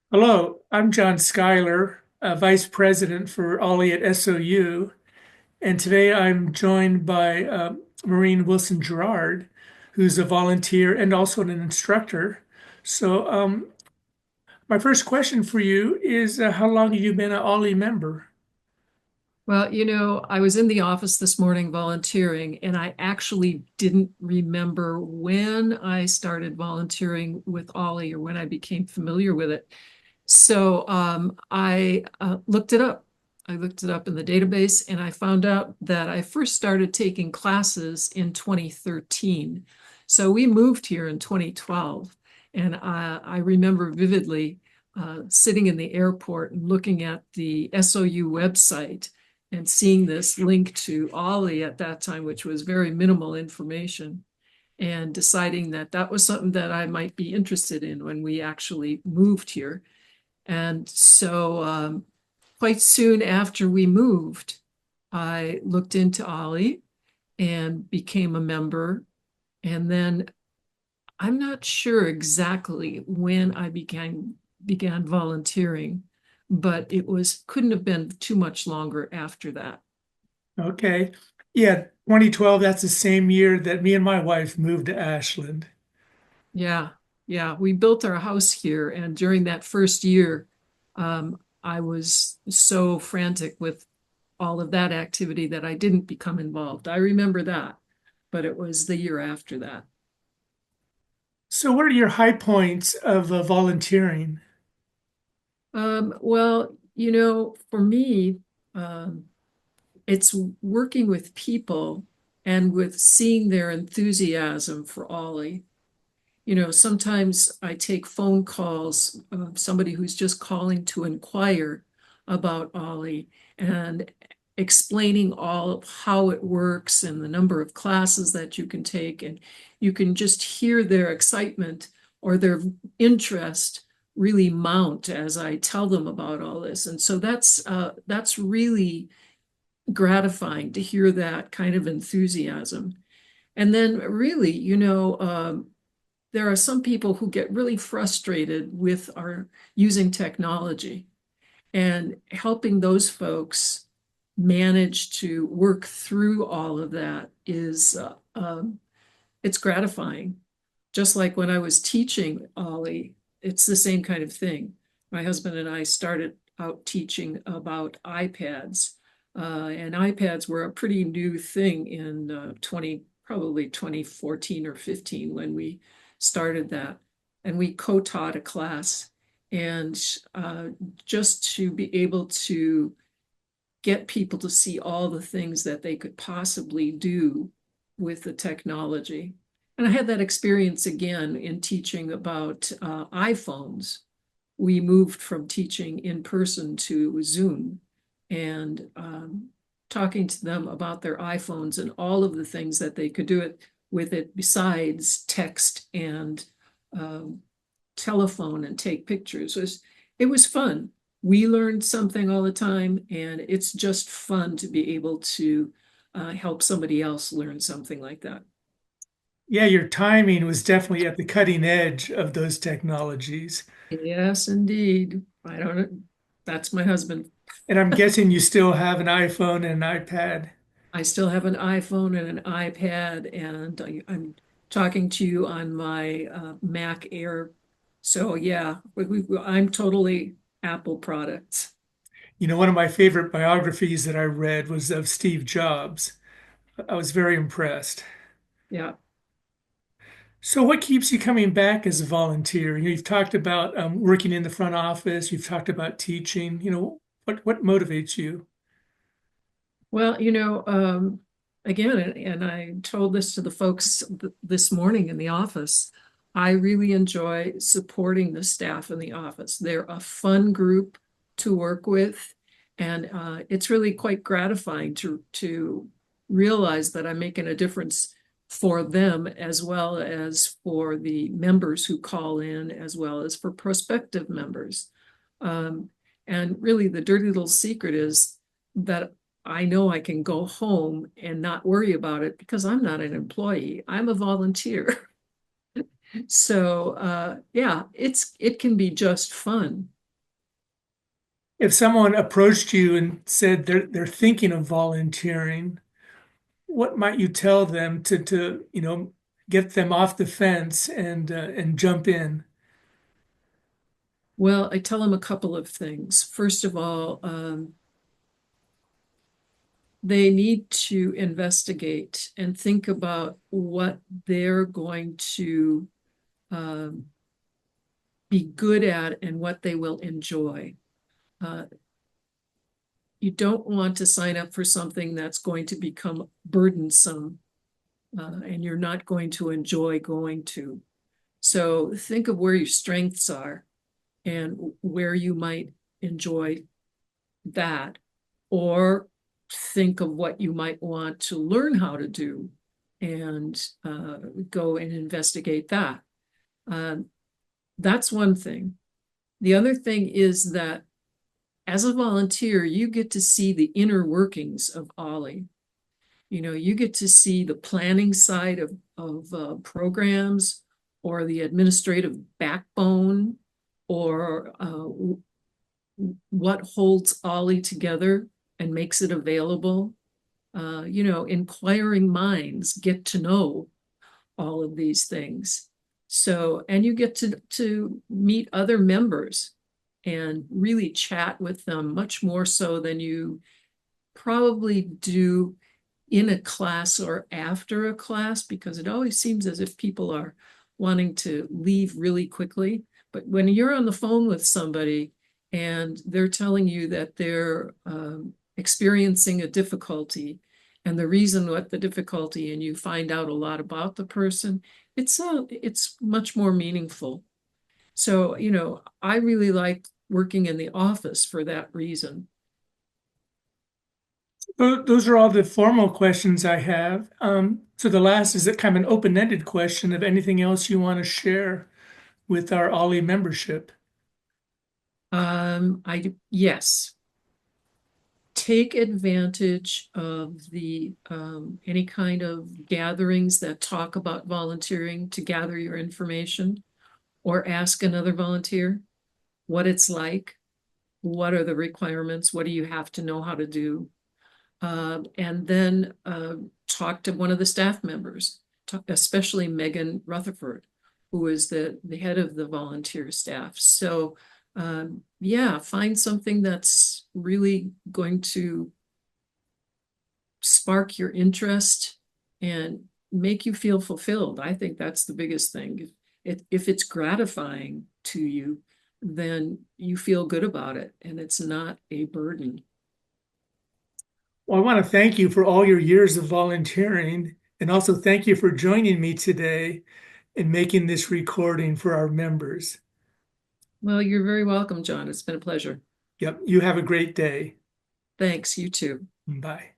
Hello, I'm John Schuyler, Vice President for Ollie at SOU, and today I'm joined by Maureen Wilson Jarrard, who's a volunteer and also an instructor. So, my first question for you is how long have you been an Ollie member? Well, I was in the office this morning volunteering, and I actually didn't remember when I started volunteering with Ollie or when I became familiar with it. So I looked it up. I looked it up in the database, and I found out that I first started taking classes in 2013. So we moved here in 2012, and I remember vividly sitting in the airport and looking at the SOU website and seeing this link to Ollie at that time, which was very minimal information, and deciding that that was something that I might be interested in when we actually moved here. And so, quite soon after we moved, I looked into Ollie and became a member. And then I'm not sure exactly when I began volunteering, but it was couldn't have been too much longer after that. Okay. Yeah, 2012, that's the same year that me and my wife moved to Ashland. Yeah, yeah. We built our house here, and during that first year, I was so frantic with all of that activity that I didn't become involved. I remember that, but it was the year after that. So, what are your high points of volunteering? Well, for me, um, it's working with people and with seeing their enthusiasm for Ollie. Sometimes I take phone calls, somebody who's just calling to inquire about Ollie and explaining all of how it works and the number of classes that you can take. And you can just hear their excitement or their interest really mount as I tell them about all this. And so that's really gratifying to hear that kind of enthusiasm. And then really, there are some people who get really frustrated with our using technology, and helping those folks manage to work through all of that is it's gratifying. Just like when I was teaching Ollie, it's the same kind of thing. My husband and I started out teaching about iPads, and iPads were a pretty new thing in probably 2014 or 15 when we started that. And we co-taught a class, and just to be able to get people to see all the things that they could possibly do with the technology. And I had that experience again in teaching about iPhones. We moved from teaching in person to Zoom, and talking to them about their iPhones and all of the things that they could do with it besides text and um, telephone and take pictures. It was fun. We learned something all the time, and it's just fun to be able to help somebody else learn something like that. Yeah, your timing was definitely at the cutting edge of those technologies. Yes, indeed. I don't know. That's my husband. And I'm guessing you still have an iPhone and an iPad. I still have an iPhone and an iPad, and I'm talking to you on my Mac Air. So yeah, I'm totally Apple products. You know, one of my favorite biographies that I read was of Steve Jobs. I was very impressed. Yeah. So, what keeps you coming back as a volunteer? You know, you've talked about working in the front office, you've talked about teaching. You know, what motivates you? Well, again, and I told this to the folks this morning in the office. I really enjoy supporting the staff in the office. They're a fun group to work with, and it's really quite gratifying to realize that I'm making a difference for them as well as for the members who call in, as well as for prospective members. Um, and really, the dirty little secret is that I know I can go home and not worry about it because I'm not an employee. I'm a volunteer. So yeah, it can be just fun. If someone approached you and said they're thinking of volunteering, what might you tell them to get them off the fence and jump in? Well, I tell them a couple of things. First of all, they need to investigate and think about what they're going to um, be good at and what they will enjoy. Uh, you don't want to sign up for something that's going to become burdensome and you're not going to enjoy going to. So think of where your strengths are and where you might enjoy that, or think of what you might want to learn how to do and go and investigate that. Um, that's one thing. The other thing is that as a volunteer, you get to see the inner workings of Ollie. You know, you get to see the planning side of programs or the administrative backbone or what holds Ollie together and makes it available. Inquiring minds get to know all of these things. So, and you get to meet other members and really chat with them much more so than you probably do in a class or after a class, because it always seems as if people are wanting to leave really quickly. But when you're on the phone with somebody and they're telling you that they're experiencing a difficulty and the reason what the difficulty, and you find out a lot about the person, it's much more meaningful. So, I really like working in the office for that reason. Those are all the formal questions I have. So the last is a kind of an open-ended question of anything else you want to share with our Ollie membership. Yes, take advantage of the any kind of gatherings that talk about volunteering to gather your information, or ask another volunteer what it's like, what are the requirements, what do you have to know how to do, and then talk to one of the staff members, especially Megan Rutherford, who is the head of the volunteer staff. So yeah, find something that's really going to spark your interest and make you feel fulfilled. I think that's the biggest thing. If it's gratifying to you, then you feel good about it and it's not a burden. Well, I want to thank you for all your years of volunteering and also thank you for joining me today in making this recording for our members. Well, you're very welcome, John. It's been a pleasure. Yep, you have a great day. Thanks, you too. Bye.